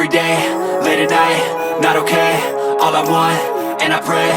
every day, late at night, not okay. All I want, and I pray,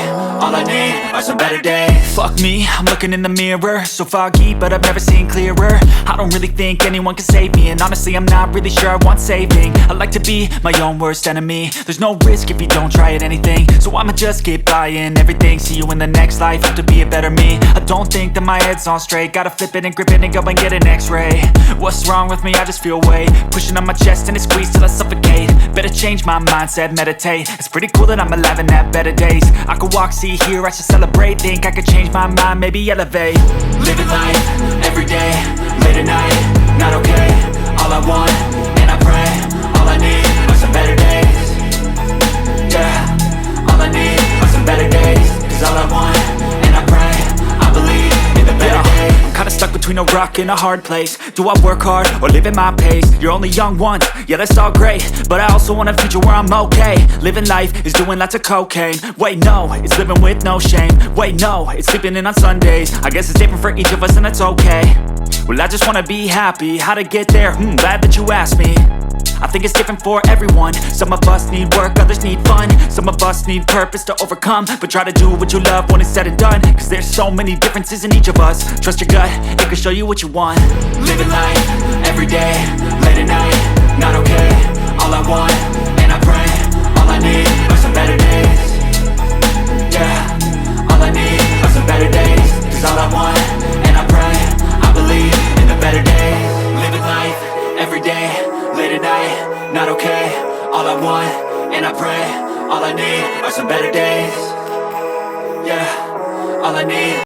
all I need are some better days. Fuck me, I'm looking in the mirror, so foggy, but I've never seen clearer. I don't really think anyone can save me, and honestly I'm not really sure I want saving. I like to be my own worst enemy. There's no risk if you don't try at anything, so I'ma just keep buying everything. See you in the next life, have to be a better me. I don't think that my head's on straight, gotta flip it and grip it and go and get an x-ray. What's wrong with me? I just feel weight pushing on my chest and it squeezes till I suffocate. Better change my mindset, meditate. It's pretty cool that I'm alive and have better days. I could walk, see, hear, I should celebrate. Think I could change my mind, maybe elevate. Living life, every day, late at night, not okay. All I want, and I pray, all I need are some better days. Yeah, all I need are some better days. Cause all I want, and I pray, I believe in the better days. I'm kinda stuck between a rock and a hard place. Do I work hard or live at my pace? You're only young once, yeah that's all great, but I also want a future where I'm okay. Living life is doing lots of cocaine. Wait no, it's living with no shame. Wait no, it's sleeping in on Sundays. I guess it's different for each of us and that's okay. Well I just wanna be happy, how to get there? Glad that you asked me. I think it's different for everyone. Some of us need work, others need fun. Some of us need purpose to overcome. But try to do what you love when it's said and done. Cause there's so many differences in each of us. Trust your gut, it can show you what you want. Living life, every day, late at night, not okay. All I want, and I pray, all I need are some better days. Yeah, all I need are some better days. Cause all I want, and I pray, I believe in the better days. Living life, every day, late at night, not okay. All I want, and I pray, all I need are some better days. Yeah, all I need